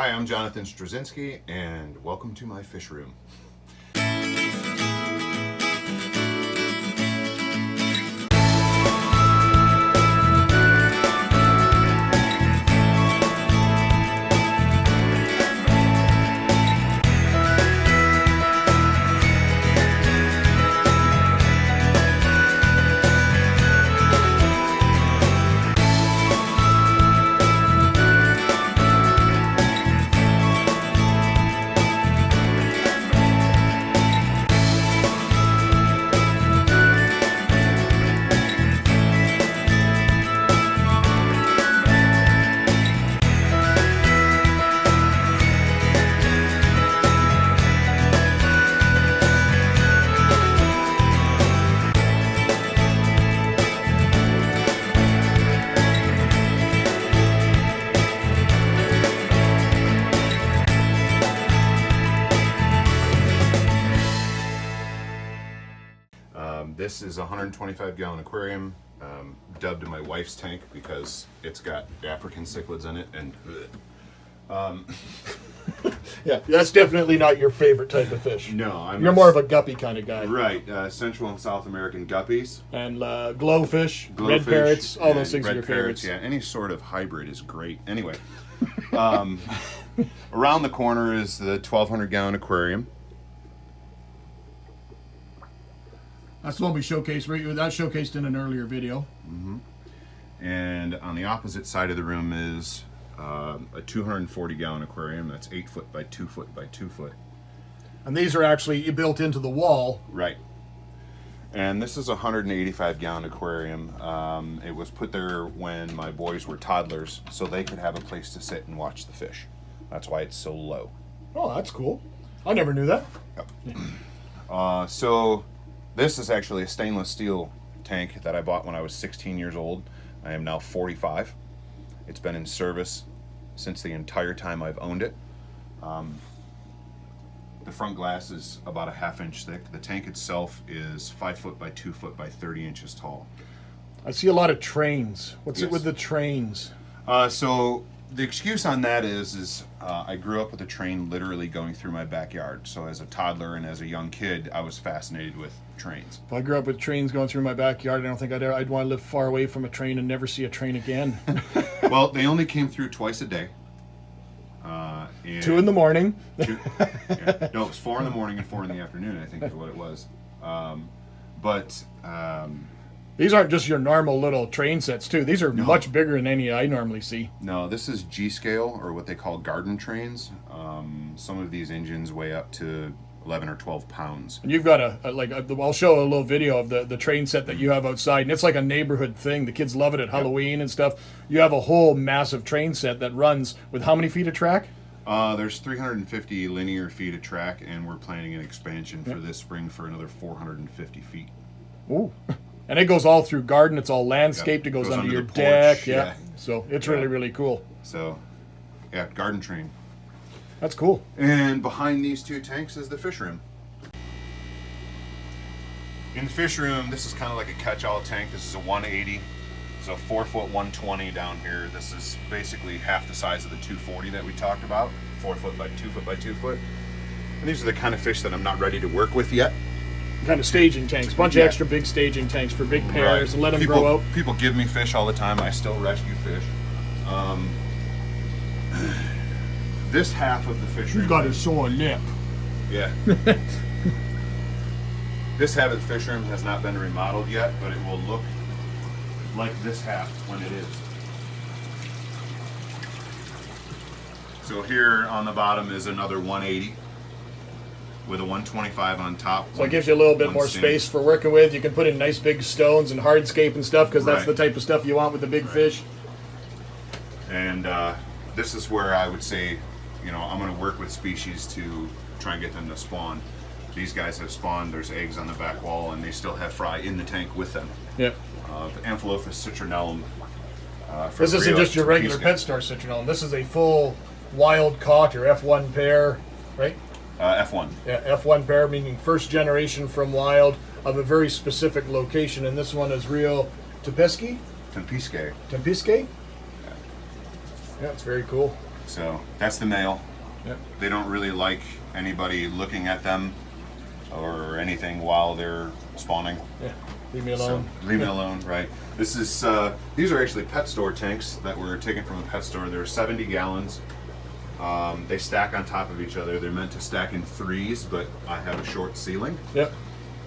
Hi, I'm Jonathan Strazinsky, and welcome to my fish room. This is a 125-gallon aquarium, dubbed my wife's tank because it's got African cichlids in it, and yeah, that's definitely not your favorite type of fish. No, you're more of a guppy kind of guy, right? Central and South American guppies and glowfish, red parrots, all those things are your favorites. Yeah, any sort of hybrid is great. Anyway, around the corner is the 1,200-gallon aquarium. That's the one we showcased. That showcased in an earlier video. Mm-hmm. And on the opposite side of the room is a 240-gallon aquarium. That's 8 foot by 2 foot by 2 foot. And these are actually built into the wall. Right. And this is a 185-gallon aquarium. It was put there when my boys were toddlers, so they could have a place to sit and watch the fish. That's why it's so low. Oh, that's cool. I never knew that. Yep. So this is actually a stainless steel tank that I bought when I was 16 years old. I am now 45. It's been in service since the entire time I've owned it. The front glass is about a ½ inch thick. The tank itself is 5 foot by 2 foot by 30 inches tall. I see a lot of trains. What's Yes. it with the trains? So the excuse on that is I grew up with a train literally going through my backyard. So as a toddler and as a young kid, I was fascinated with trains. If I grew up with trains going through my backyard, I don't think I'd want to live far away from a train and never see a train again. Well, they only came through twice a day. 2 in the morning. Yeah. No, it was 4 in the morning and 4 in the afternoon, I think is what it was. These aren't just your normal little train sets, too. These are much bigger than any I normally see. No, this is G-scale, or what they call garden trains. Some of these engines weigh up to 11 or 12 pounds. And you've got I'll show a little video of the train set that you have outside, and it's like a neighborhood thing. The kids love it at Halloween and stuff. You have a whole massive train set that runs with how many feet of track? There's 350 linear feet of track, and we're planning an expansion for this spring for another 450 feet. Ooh. And it goes all through garden. It's all landscaped. It goes under your deck. Yeah. So it's really, really cool. So, yeah, garden train. That's cool. And behind these two tanks is the fish room. In the fish room, this is kind of like a catch-all tank. This is a 180. It's a 4 foot 120 down here. This is basically half the size of the 240 that we talked about. 4 foot by 2 foot by 2 foot. And these are the kind of fish that I'm not ready to work with yet. Kind of staging tanks, bunch of extra big staging tanks for big pairs, and let them grow out. People give me fish all the time. I still rescue fish. This half of the fish room. He's got a sore lip. Yeah. This half of the fish room has not been remodeled yet, but it will look like this half when it is. So here on the bottom is another 180. With a 125 on top. So it gives you a little bit more space for working with. You can put in nice big stones and hardscape and stuff because that's the type of stuff you want with the big fish. And this is where I would say, I'm going to work with species to try and get them to spawn. These guys have spawned. There's eggs on the back wall, and they still have fry in the tank with them. Yeah. The Amphilophus citronellum. This isn't just your regular pet store citronellum. This is a full wild caught or F1 pair, right? F1. Yeah, F1 pair, meaning first generation from wild of a very specific location. And this one is Rio Tempisque? Tempisque. Tempisque? Yeah, it's very cool. So that's the male. Yep. They don't really like anybody looking at them or anything while they're spawning. Yeah. Leave me alone. So, leave me alone, right? This is these are actually pet store tanks that were taken from a pet store. They're 70 gallons. They stack on top of each other. They're meant to stack in threes, but I have a short ceiling. Yep.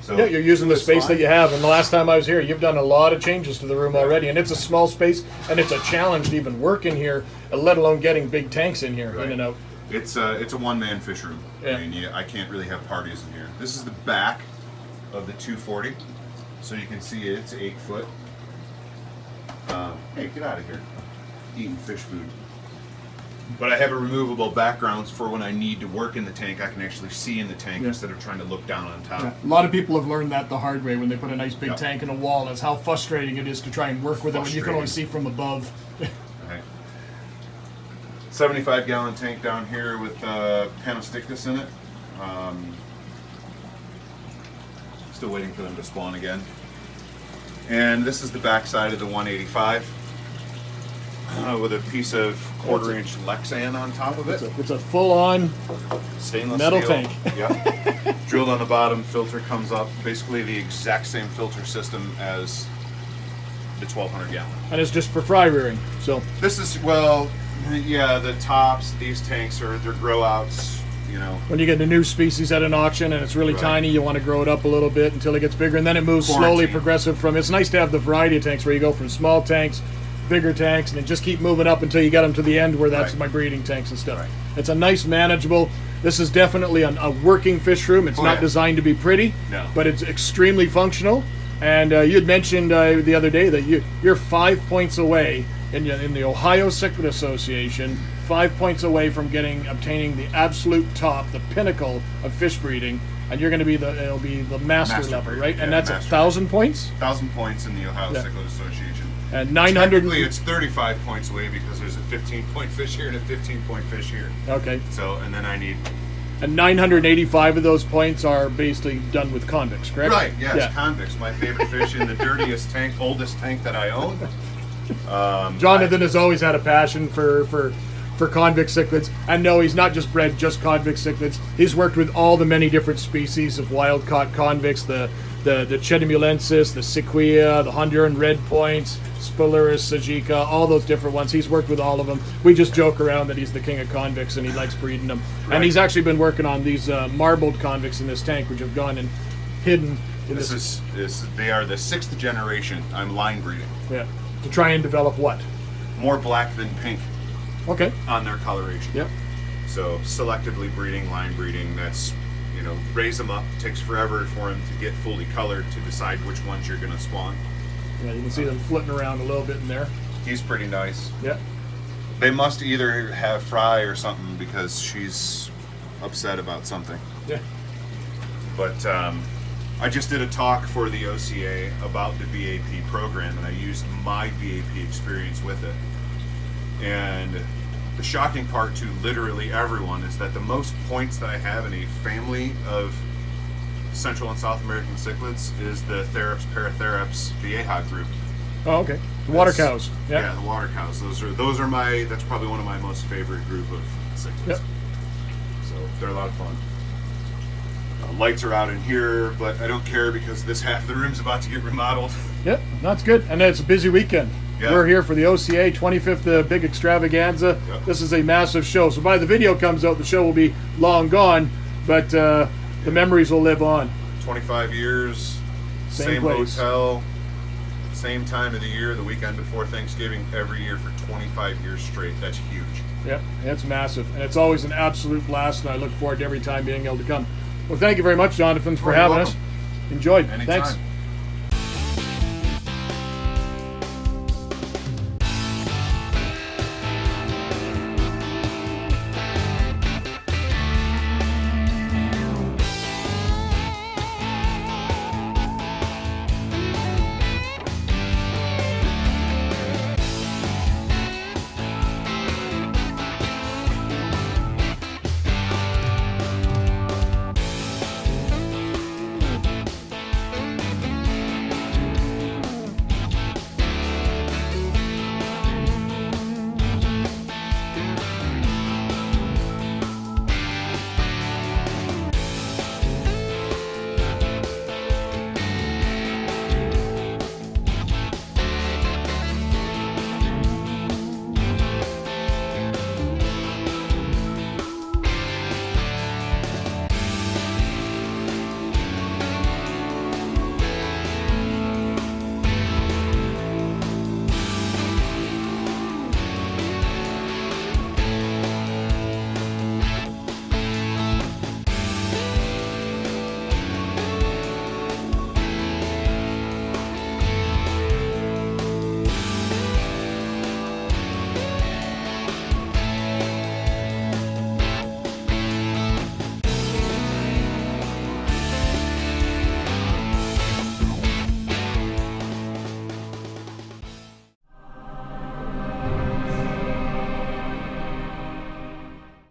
So Yeah, you're using the it's space fine. that you have. And the last time I was here, you've done a lot of changes to the room already. And it's a small space, and it's a challenge to even work in here, let alone getting big tanks in here, Right. in and out. It's a one-man fish room. Yeah. I mean, I can't really have parties in here. This is the back of the 240, so you can see it's 8 foot. Hey, get out of here! Eating fish food. But I have a removable background for when I need to work in the tank. I can actually see in the tank Yeah. instead of trying to look down on top. A lot of people have learned that the hard way when they put a nice big Yep. tank in a wall. Is how frustrating it is to try and work with it when you can only see from above. Right. 75-gallon tank down here with Panostictus in it. Still waiting for them to spawn again. And this is the back side of the 185 with a piece of quarter-inch Lexan on top of it. It's a full-on Stainless metal steel. tank. Yep. Drilled on the bottom, filter comes up. Basically the exact same filter system as the 1200 gallon. and it's just for fry rearing. So This is, well, yeah, the tops, these tanks they're grow outs, you know. when you get a new species at an auction and it's really Right. tiny, you want to grow it up a little bit until it gets bigger, and then it moves slowly Quarantine. progressive from. It's nice to have the variety of tanks where you go from small tanks, bigger tanks, and then just keep moving up until you get them to the end where that's Right. my breeding tanks and stuff. Right. It's a nice, manageable. This is definitely a working fish room. It's Oh, not yeah. designed to be pretty, No. but it's extremely functional. And you had mentioned the other day that you're 5 points away in the Ohio Cichlid Association, 5 points away from obtaining the absolute top, the pinnacle of fish breeding, and you're going to be it'll be the master level, breed, right? yeah, And that's master 1,000 points 1,000 points in the Ohio Yeah. Cichlid Association. and 900. Technically, it's 35 points away because there's a 15-point fish here and a 15-point fish here. Okay, So, and then I need. and 985 of those points are basically done with convicts, correct? Right, yes, Yeah. convicts, my favorite fish in the dirtiest tank, oldest tank that I own. Jonathan has always had a passion for convict cichlids, and no, he's not just bred just convict cichlids. He's worked with all the many different species of wild-caught convicts, the Chedemulensis, the Sequoia, the Honduran red points, Spilurus, Sajika, all those different ones. He's worked with all of them. We just joke around that he's the king of convicts and he likes breeding them. Right. And he's actually been working on these marbled convicts in this tank, which have gone and hidden in They are the 6th generation. I'm line breeding. yeah, to try and develop what? More black than pink Okay. on their coloration. Yep. So selectively breeding, line breeding, that's, raise them up. Takes forever for them to get fully colored to decide which ones you're going to spawn. Yeah, you can see them flitting around a little bit in there. He's pretty nice. Yeah. They must either have Fry or something because she's upset about something. Yeah. But I just did a talk for the OCA about the BAP program, and I used my BAP experience with it. And the shocking part to literally everyone is that the most points that I have in a family of Central and South American cichlids is the Therops Paratherops Vieja group. Oh, okay. The water That's- cows. Yeah, the water cows. That's probably one of my most favorite group of cichlids. Yep. So they're a lot of fun. Lights are out in here, but I don't care because this half of the room's about to get remodeled. Yep, that's good. And it's a busy weekend. Yeah. We're here for the OCA 25th big extravaganza. Yep. This is a massive show. So by the video comes out, the show will be long gone, but the memories will live on. 25 years, Same same place. hotel, same time of the year, the weekend before Thanksgiving, every year for 25 years straight. That's huge. Yep, it's massive. And it's always an absolute blast, and I look forward to every time being able to come. Well, thank you very much, Jonathan, for you're having welcome. us. Enjoyed. Anytime. Thanks.